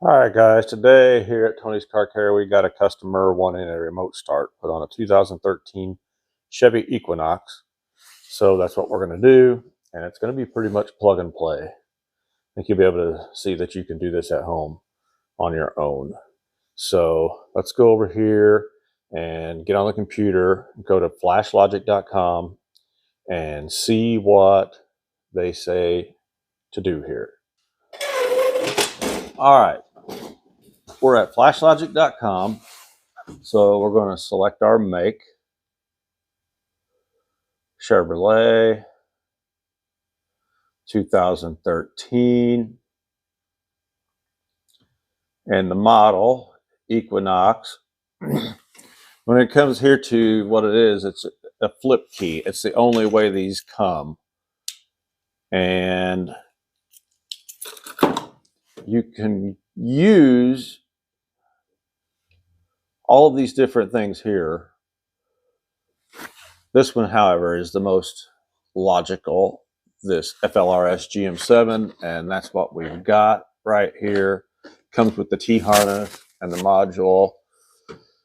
All right, guys, today here at Tony's Car Care, we got a customer wanting a remote start put on a 2013 Chevy Equinox. So that's what we're going to do, and it's going to be pretty much plug and play. I think you'll be able to see that you can do this at home on your own. So let's go over here and get on the computer, go to flashlogic.com and see what they say to do here. All right, we're at flashlogic.com. So we're going to select our make, Chevrolet, 2013, and the model, Equinox. When it comes here to what it is, it's a flip key. It's the only way these come. And you can use all of these different things here. This one, however, is the most logical, this FLRS GM7, and that's what we've got right here. Comes with the T-harness and the module.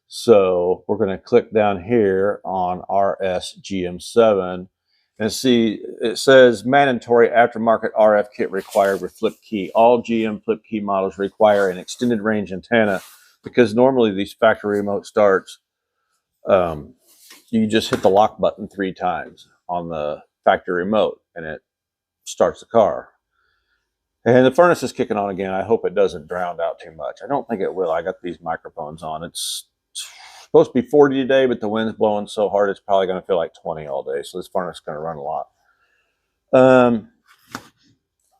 So we're going to click down here on RS GM7 and see it says mandatory aftermarket RF kit required with flip key. All GM flip key models require an extended range antenna because normally these factory remote starts, you just hit the lock button 3 times on the factory remote and it starts the car. And the furnace is kicking on again. I hope it doesn't drown out too much. I don't think it will. I got these microphones on. It's supposed to be 40 today, but the wind's blowing so hard it's probably going to feel like 20 all day. So this furnace is going to run a lot.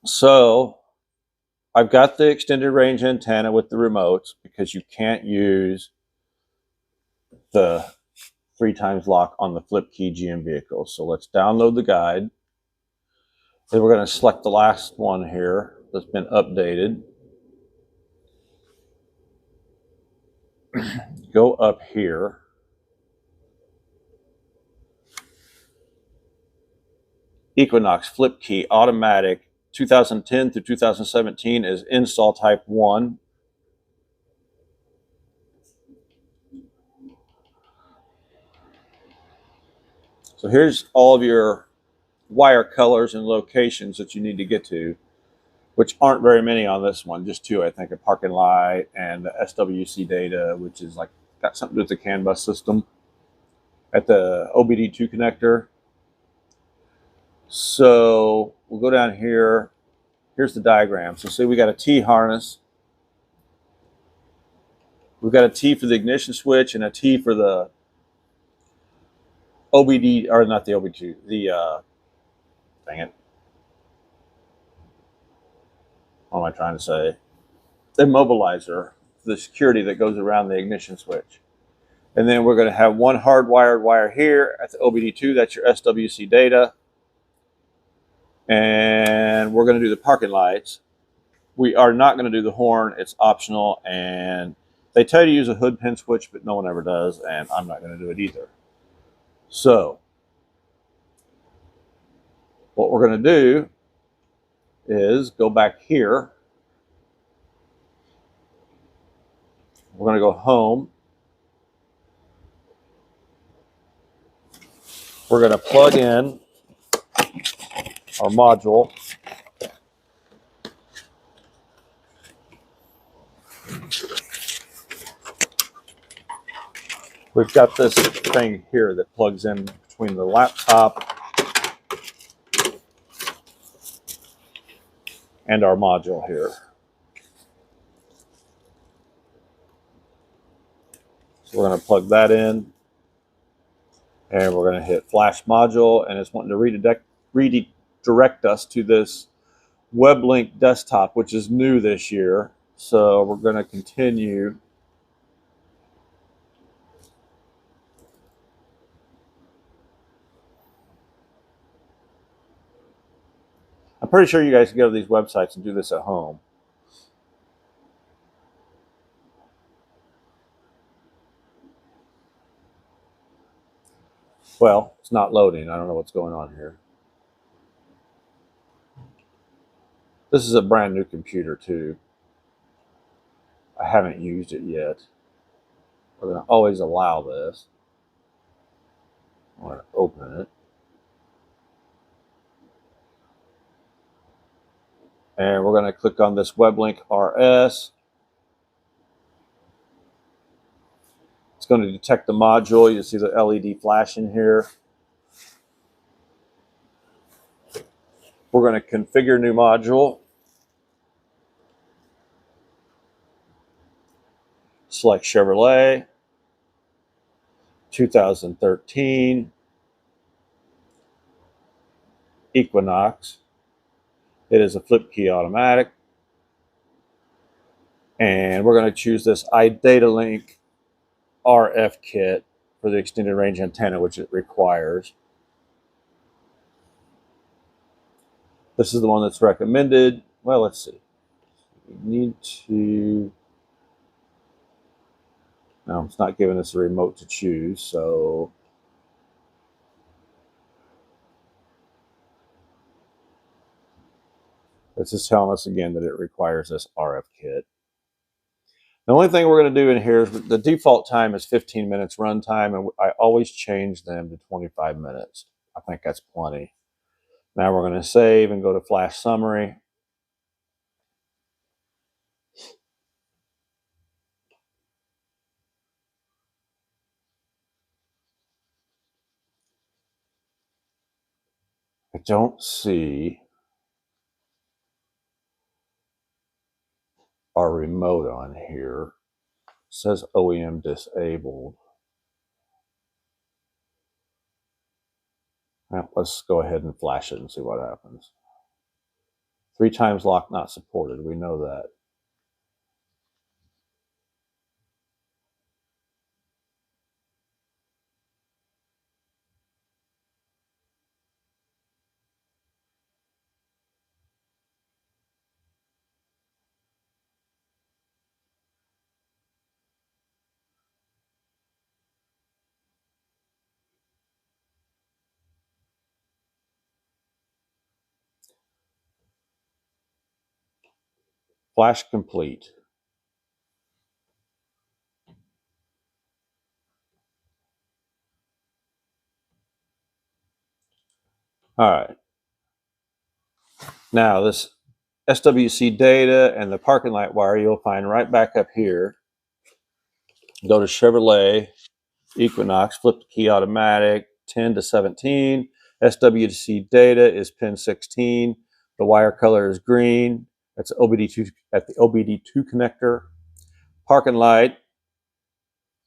So I've got the extended range antenna with the remotes because you can't use the 3 times lock on the flip key GM vehicles. So let's download the guide. Then we're going to select the last one here that's been updated. Go up here. Equinox flip key automatic 2010 through 2017 is install type 1. So here's all of your wire colors and locations that you need to get to, which aren't very many on this one, just 2, I think, a parking light and the SWC data, which is like got something to do with the CAN bus system at the OBD2 connector. So we'll go down here. Here's the diagram. So see, we got a T harness. We've got a T for the ignition switch and a T for the OBD, or not the OBD2, the, dang it. What am I trying to say? The immobilizer, the security that goes around the ignition switch. And then we're going to have one hardwired wire here at the OBD2. That's your SWC data. And we're going to do the parking lights. We are not going to do the horn. It's optional. And they tell you to use a hood pin switch, but no one ever does. And I'm not going to do it either. So what we're going to do is go back here. We're going to go home. We're going to plug in our module. We've got this thing here that plugs in between the laptop and our module here. So we're going to plug that in, and we're going to hit flash module, and it's wanting to redirect us to this WebLink desktop, which is new this year. So we're going to continue. I'm pretty sure you guys can go to these websites and do this at home. Well, it's not loading. I don't know what's going on here. This is a brand new computer too. I haven't used it yet. We're going to always allow this. I'm going to open it. And we're going to click on this web link RS. It's going to detect the module. You see the LED flash in here. We're going to configure new module. Select Chevrolet, 2013, Equinox. It is a flip key automatic. And we're going to choose this iDataLink RF kit for the extended range antenna, which it requires. This is the one that's recommended. Well, let's see. We need to... No, it's not giving us a remote to choose, so... This is telling us again that it requires this RF kit. The only thing we're going to do in here is the default time is 15 minutes run time, and I always change them to 25 minutes. I think that's plenty. Now we're going to save and go to Flash Summary. I don't see our remote on here. It says OEM disabled. Now, let's go ahead and flash it and see what happens. 3 times lock not supported. We know that. Flash complete. All right. Now this SWC data and the parking light wire you'll find right back up here. Go to Chevrolet, Equinox, flip the key automatic, 10 to 17. SWC data is pin 16. The wire color is green. That's OBD2 at the OBD2 connector. Parking light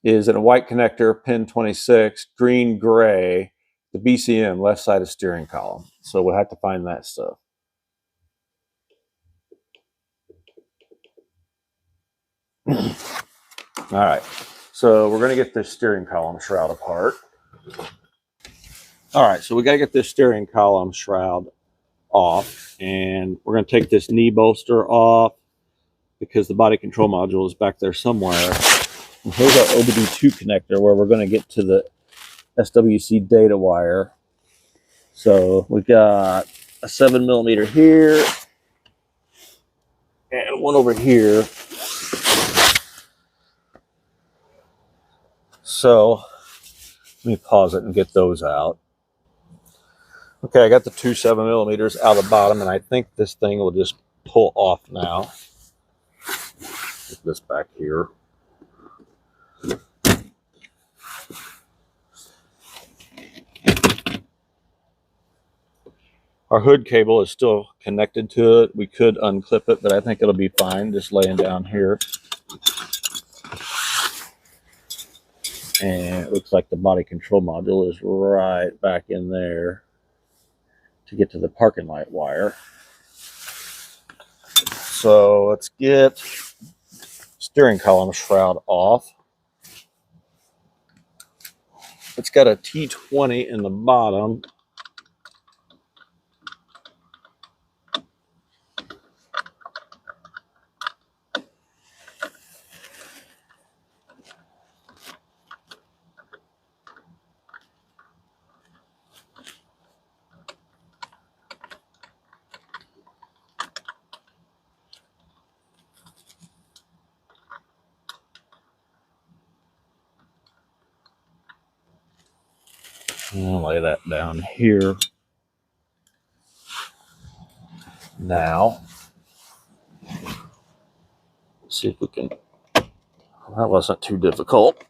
is in a white connector, pin 26, green, gray, the BCM, left side of steering column. So we'll have to find that stuff. All right, so we're going to get this steering column shroud apart. All right, so we got to get this steering column shroud off, and we're going to take this knee bolster off because the body control module is back there somewhere. And here's our OBD2 connector where we're going to get to the SWC data wire. So we've got a 7mm here and one over here. So let me pause it and get those out. Okay, I got the 2 7mm out of the bottom, and I think this thing will just pull off now. Get this back here. Our hood cable is still connected to it. We could unclip it, but I think it'll be fine just laying down here. And it looks like the body control module is right back in there to get to the parking light wire. So let's get steering column shroud off. It's got a T20 in the bottom. I'll lay that down here. Now, see if we can, that wasn't too difficult.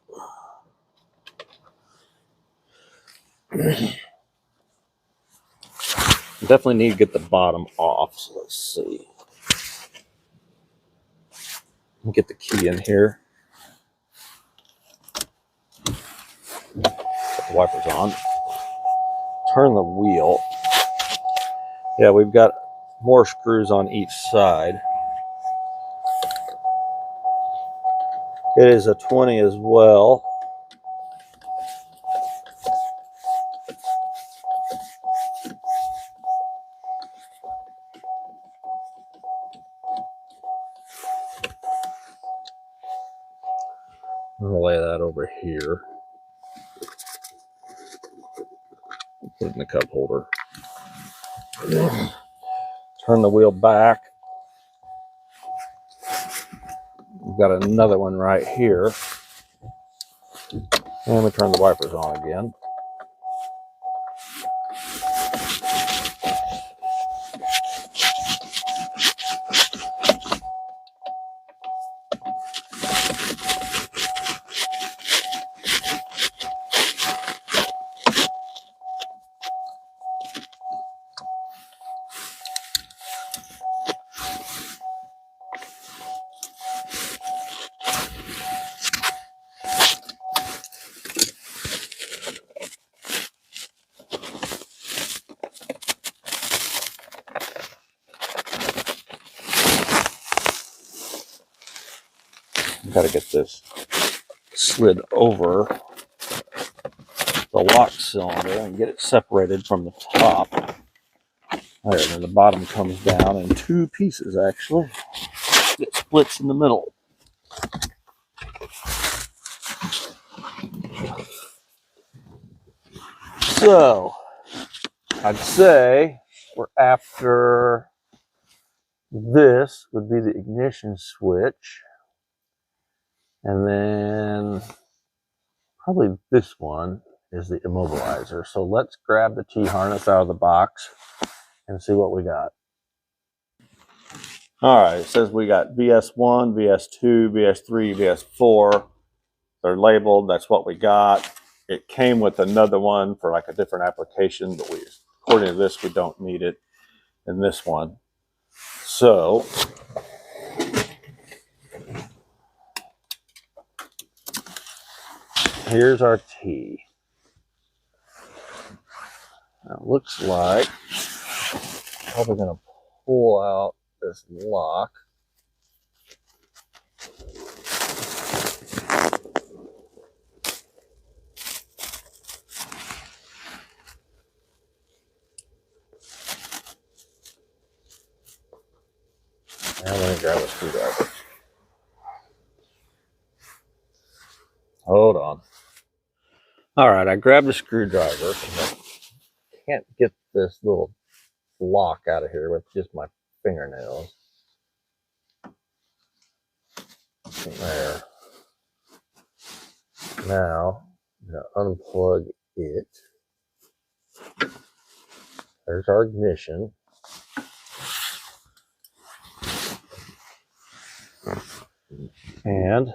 Definitely need to get the bottom off, so let's see. Get the key in here. Put the wipers on. Turn the wheel. Yeah, we've got more screws on each side. It is a 20 as well. I'm gonna lay that over here. Put it in the cup holder. Turn the wheel back. We've got another one right here. And we turn the wipers on again. Got to get this slid over the lock cylinder and get it separated from the top. There, and then the bottom comes down in two pieces, actually. It splits in the middle. So, I'd say we're after this would be the ignition switch. And then probably this one is the immobilizer. So let's grab the T-harness out of the box and see what we got. All right, it says we got VS1, VS2, VS3, VS4. They're labeled, that's what we got. It came with another one for like a different application, but according to this, we don't need it in this one. So, here's our T. Now, it looks like I'm probably going to pull out this lock. And I'm going to grab a screwdriver. Hold on. All right, I grabbed a screwdriver. I can't get this little lock out of here with just my fingernails. There. Now, I'm going to unplug it. There's our ignition. And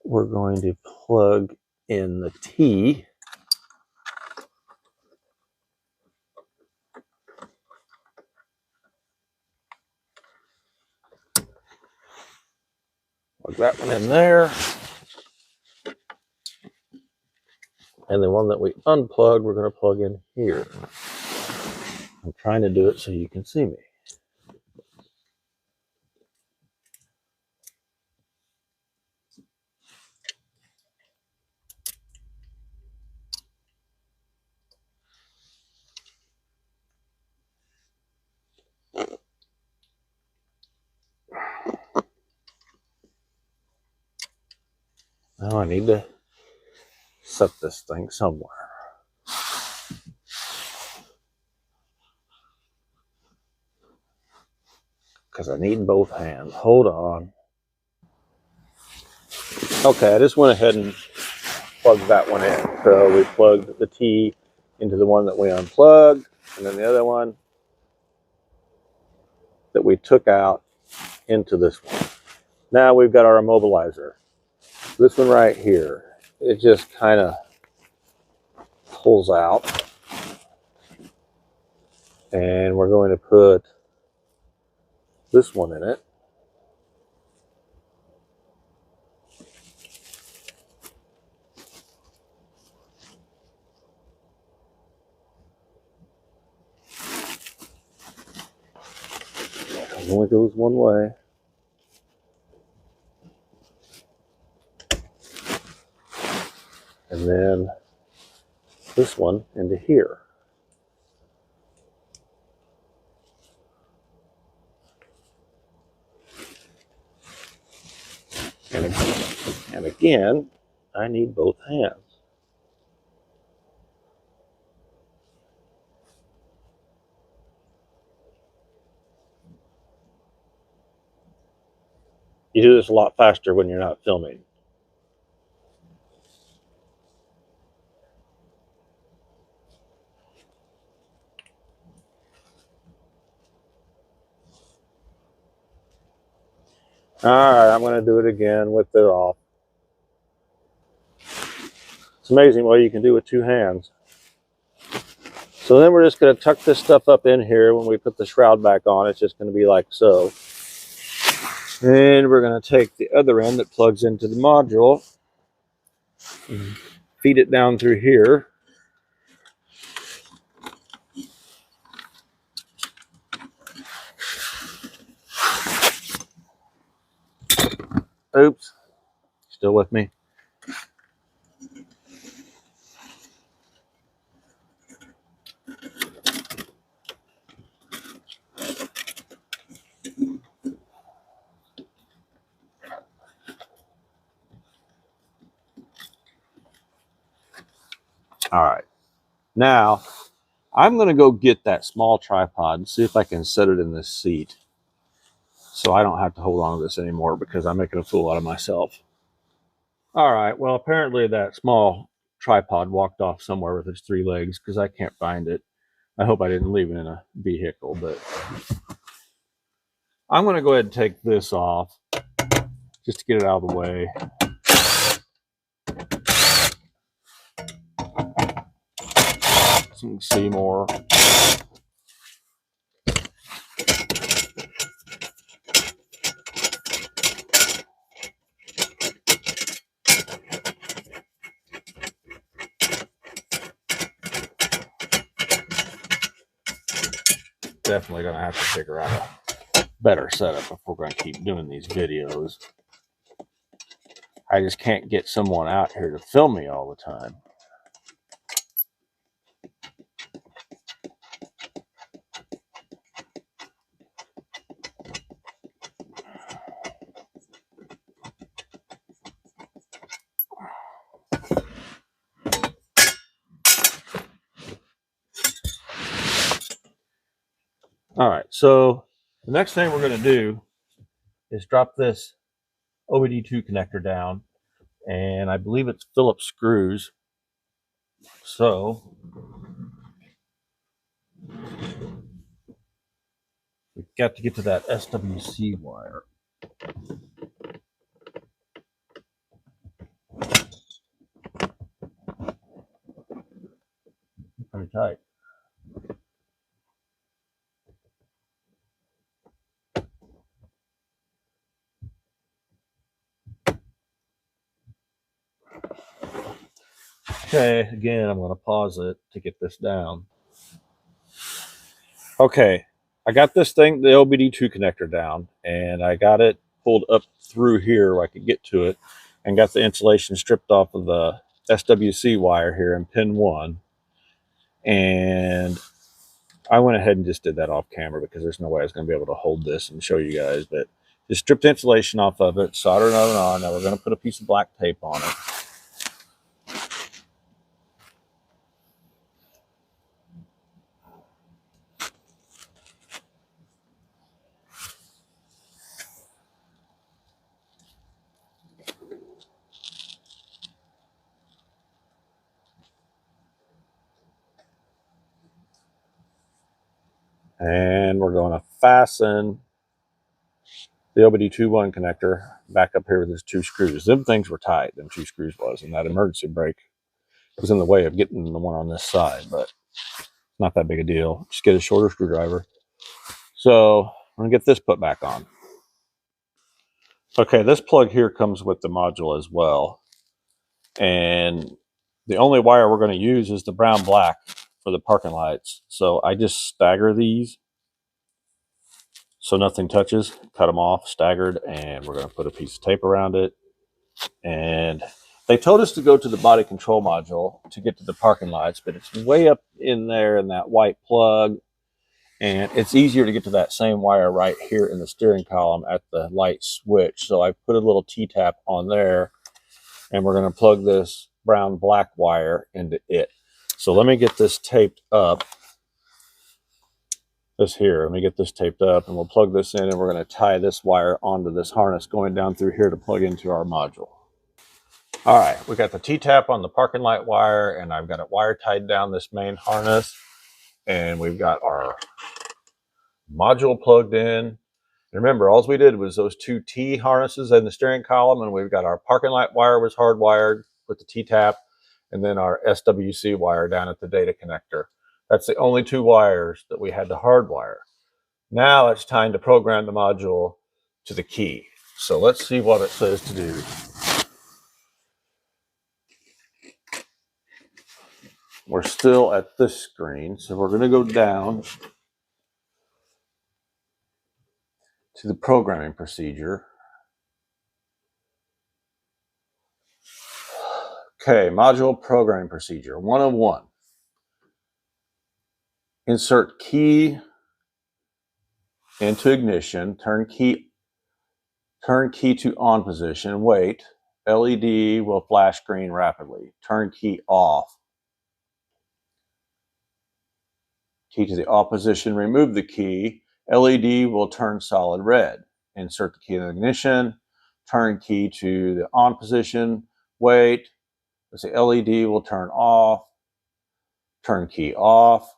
we're going to plug in the T. Plug that one in there. And the one that we unplugged, we're going to plug in here. I'm trying to do it so you can see me. Now I need to set this thing somewhere. Because I need both hands. Hold on. Okay, I just went ahead and plugged that one in. So we plugged the T into the one that we unplugged, and then the other one that we took out into this one. Now we've got our immobilizer. This one right here, it just kind of pulls out. And we're going to put this one in it. It only goes one way. And then this one into here. And again, I need both hands. You do this a lot faster when you're not filming. All right, I'm going to do it again with it off. It's amazing what you can do with two hands. So then we're just going to tuck this stuff up in here. When we put the shroud back on, it's just going to be like so. And we're going to take the other end that plugs into the module, feed it down through here. Oops, still with me? All right, now I'm going to go get that small tripod and see if I can set it in this seat so I don't have to hold on to this anymore because I'm making a fool out of myself. All right, well, apparently that small tripod walked off somewhere with its three legs because I can't find it. I hope I didn't leave it in a vehicle, but I'm going to go ahead and take this off just to get it out of the way. So you can see more. Definitely going to have to figure out a better setup if we're going to keep doing these videos. I just can't get someone out here to film me all the time. All right, so the next thing we're going to do is drop this OBD2 connector down, and I believe it's Phillips screws. So we've got to get to that SWC wire. Pretty tight. Okay, again, I'm going to pause it to get this down. Okay, I got this thing, the OBD2 connector down, and I got it pulled up through here where I could get to it, and got the insulation stripped off of the SWC wire here in pin 1. And I went ahead and just did that off camera because there's no way I was going to be able to hold this and show you guys, but just stripped the insulation off of it, soldered it on. Now we're going to put a piece of black tape on it. And we're going to fasten the OBD21 connector back up here with these 2 screws. Them things were tight, them 2 screws was, and that emergency brake was in the way of getting the one on this side, but not that big a deal. Just get a shorter screwdriver. So I'm going to get this put back on. Okay, this plug here comes with the module as well. And the only wire we're going to use is the brown black for the parking lights. So I just stagger these so nothing touches, cut them off, staggered, and we're going to put a piece of tape around it. And they told us to go to the body control module to get to the parking lights, but it's way up in there in that white plug. And it's easier to get to that same wire right here in the steering column at the light switch. So I put a little T-tap on there, and we're going to plug this brown black wire into it. So let me get this taped up. Let me get this taped up, and we'll plug this in, and we're going to tie this wire onto this harness going down through here to plug into our module. All right, we got the T-tap on the parking light wire, and I've got it wire tied down this main harness, and we've got our module plugged in. Remember, all we did was those 2 T harnesses in the steering column, and we've got our parking light wire was hardwired with the T-tap, and then our SWC wire down at the data connector. That's the only 2 wires that we had to hardwire. Now it's time to program the module to the key. So let's see what it says to do. We're still at this screen, so we're going to go down to the programming procedure. Okay, module programming procedure 101. Insert key into ignition, turn key to on position, wait, LED will flash green rapidly, turn key off. Key to the off position, remove the key, LED will turn solid red. Insert the key in ignition, turn key to the on position, wait, the LED will turn off, turn key off,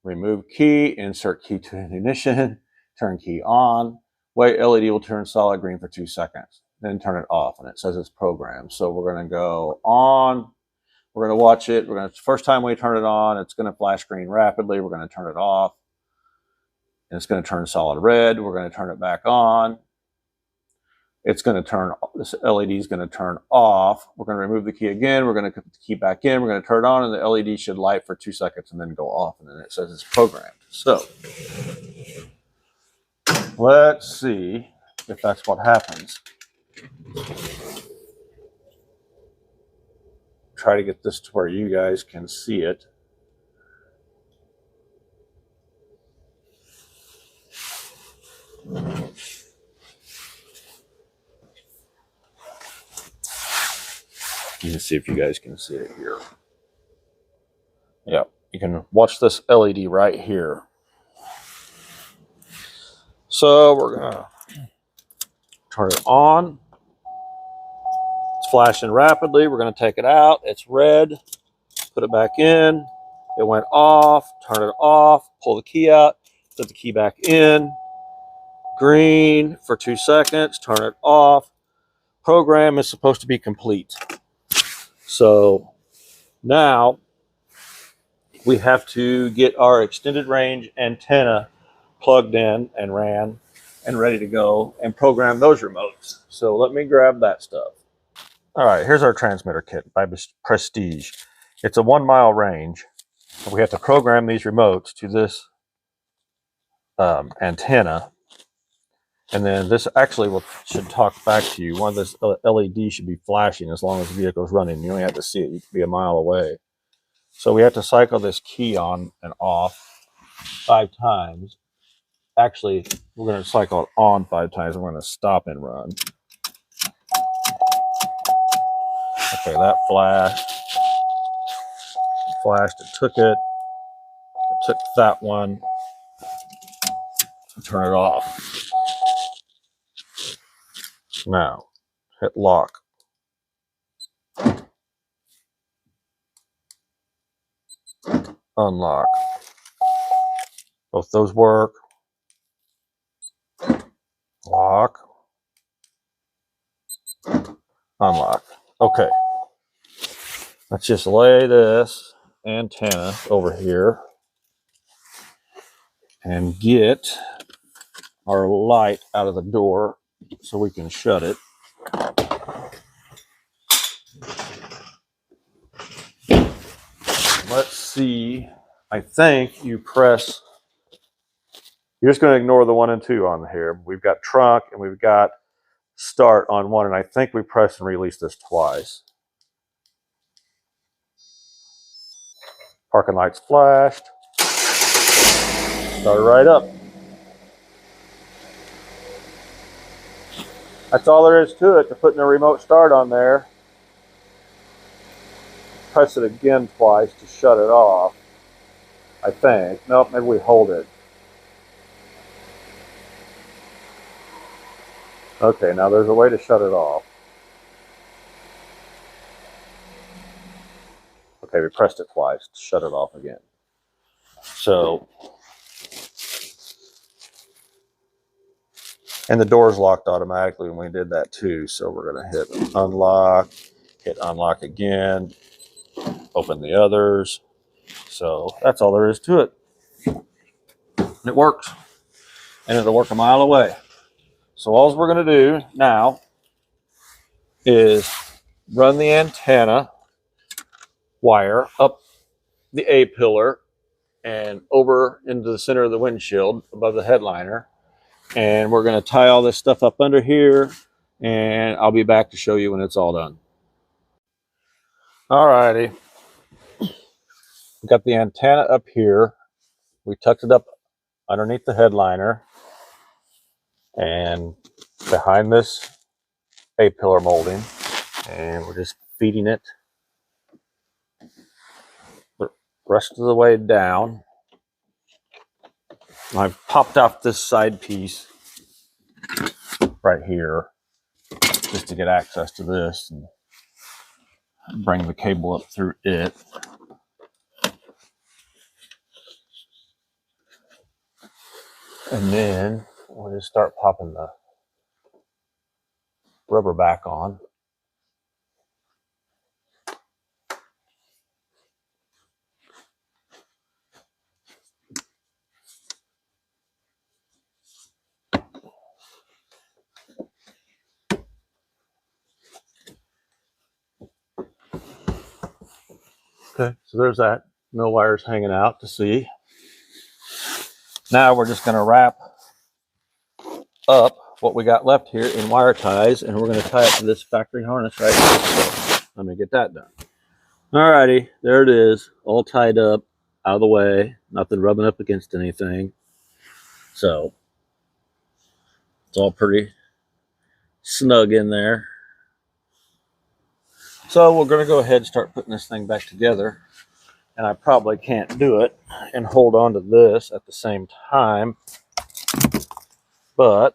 remove key, insert key to ignition, turn key on, wait, LED will turn solid green for 2 seconds, then turn it off, and it says it's programmed. So we're going to go on, we're going to watch it, first time we turn it on, it's going to flash green rapidly, we're going to turn it off, and it's going to turn solid red, we're going to turn it back on, it's going to turn, this LED is going to turn off. We're going to remove the key again. We're going to put the key back in. We're going to turn it on, and the LED should light for 2 seconds and then go off. And then it says it's programmed. So let's see if that's what happens. Try to get this to where you guys can see it. You can see if you guys can see it here. Yeah, you can watch this LED right here. So we're going to turn it on. It's flashing rapidly. We're going to take it out. It's red. Put it back in. It went off. Turn it off. Pull the key out. Put the key back in. Green for 2 seconds. Turn it off. Program is supposed to be complete. So now we have to get our extended range antenna plugged in and ran and ready to go and program those remotes. So let me grab that stuff. All right, here's our transmitter kit by Prestige. It's a 1 mile range. We have to program these remotes to this antenna. And then this actually should talk back to you. One of this LED should be flashing as long as the vehicle's running. You only have to see it. You can be a mile away. So we have to cycle this key on and off 5 times. Actually, we're going to cycle it on 5 times. We're going to stop and run. Okay, that flashed. It took it. It took that one. Turn it off. Now, hit lock. Unlock. Both those work. Lock. Unlock. Okay. Let's just lay this antenna over here and get our light out of the door so we can shut it. Let's see. I think you press, you're just going to ignore the 1 and 2 on here. We've got trunk and we've got start on one, and I think we press and release this twice. Parking lights flashed. Started right up. That's all there is to it, to putting the remote start on there. Press it again twice to shut it off, I think. Nope, maybe we hold it. Okay, now there's a way to shut it off. Okay, we pressed it twice to shut it off again. So, and the door's locked automatically when we did that too. So we're going to hit unlock, hit unlock again, open the others. So that's all there is to it. And it works. And it'll work a mile away. So all we're going to do now is run the antenna wire up the A-pillar and over into the center of the windshield above the headliner. And we're going to tie all this stuff up under here, and I'll be back to show you when it's all done. Alrighty. We got the antenna up here. We tucked it up underneath the headliner and behind this A-pillar molding, and we're just feeding it the rest of the way down. I've popped off this side piece right here just to get access to this and bring the cable up through it. And then we'll just start popping the rubber back on. Okay, so there's that. No wires hanging out to see. Now we're just going to wrap up what we got left here in wire ties, and we're going to tie it to this factory harness right here. So let me get that done. Alrighty, there it is, all tied up, out of the way, nothing rubbing up against anything. So it's all pretty snug in there. So we're going to go ahead and start putting this thing back together. And I probably can't do it and hold on to this at the same time. But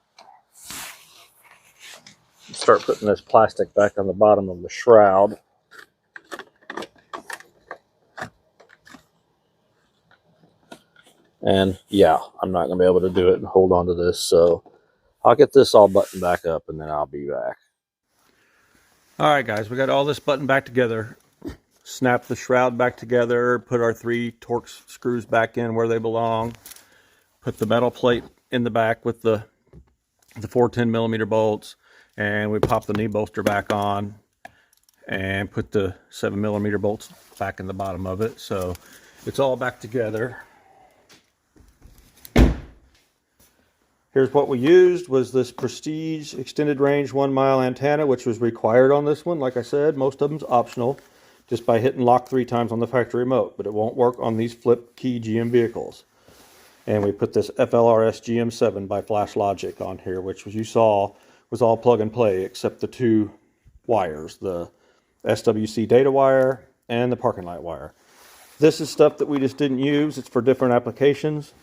start putting this plastic back on the bottom of the shroud. And yeah, I'm not going to be able to do it and hold on to this. So I'll get this all buttoned back up and then I'll be back. All right, guys, we got all this buttoned back together. Snap the shroud back together, put our 3 Torx screws back in where they belong, put the metal plate in the back with the 4 10mm bolts, and we pop the knee bolster back on and put the 7mm bolts back in the bottom of it. So it's all back together. Here's what we used was this Prestige extended range 1 mile antenna, which was required on this one. Like I said, most of them's optional, just by hitting lock 3 times on the factory remote, but it won't work on these flip key GM vehicles. And we put this FLRS GM7 by Flashlogic on here, which, as you saw, was all plug and play except the 2 wires, the SWC data wire and the parking light wire. This is stuff that we just didn't use. It's for different applications.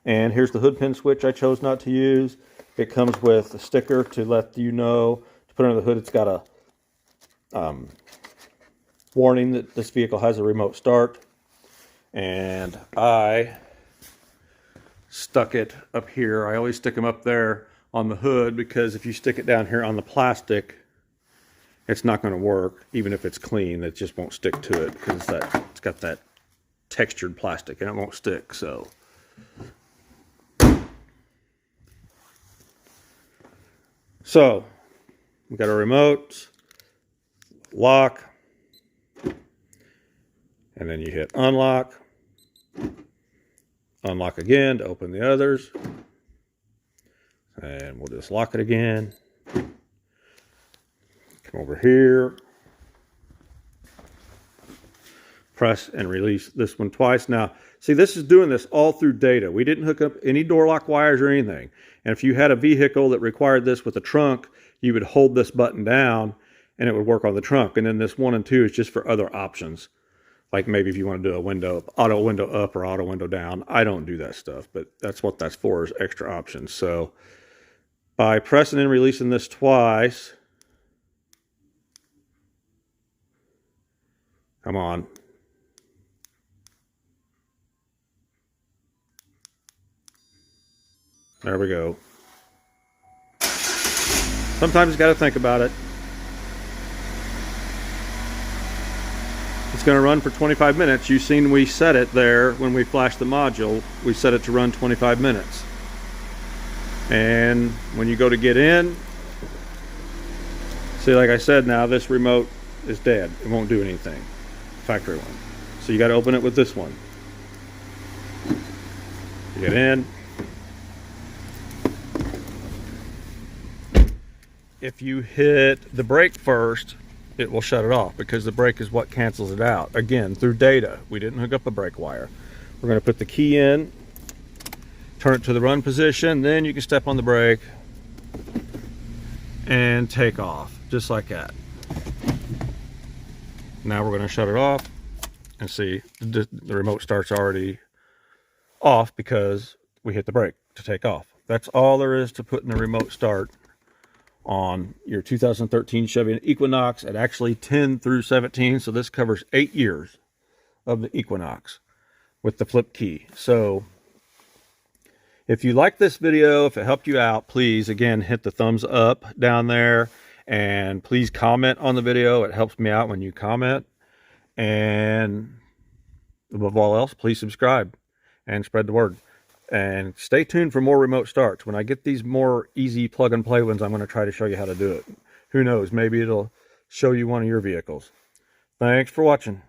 And here's the hood pin switch I chose not to use. It comes with a sticker to let you know to put under the hood. It's got a warning that this vehicle has a remote start. And I stuck it up here. I always stick them up there on the hood, because if you stick it down here on the plastic, it's not going to work. Even if it's clean, it just won't stick to it, because it's got that textured plastic and it won't stick. So we got our remote, lock, and then you hit unlock, unlock again to open the others, and we'll just lock it again. Come over here, press and release this one twice. Now, see, this is doing this all through data. We didn't hook up any door lock wires or anything. And if you had a vehicle that required this with a trunk, you would hold this button down and it would work on the trunk. And then this 1 and 2 is just for other options. Like maybe if you want to do a window, auto window up or auto window down. I don't do that stuff, but that's what that's for, is extra options. So by pressing and releasing this twice, come on. There we go. Sometimes you got to think about it. It's going to run for 25 minutes. You've seen we set it there when we flashed the module. We set it to run 25 minutes. And when you go to get in, see, like I said, now this remote is dead. It won't do anything. Factory one. So you got to open it with this one. You get in. If you hit the brake first, it will shut it off, because the brake is what cancels it out. Again, through data. We didn't hook up a brake wire. We're going to put the key in, turn it to the run position, then you can step on the brake and take off, just like that. Now we're going to shut it off, and see the remote start's already off because we hit the brake to take off. That's all there is to putting the remote start on your 2013 Chevy Equinox at actually 10 through 17. So this covers 8 years of the Equinox with the flip key. So if you like this video, if it helped you out, please, again, hit the thumbs up down there, and please comment on the video. It helps me out when you comment. And above all else, please subscribe and spread the word. And stay tuned for more remote starts. When I get these more easy plug and play ones, I'm going to try to show you how to do it. Who knows? Maybe it'll show you one of your vehicles. Thanks for watching.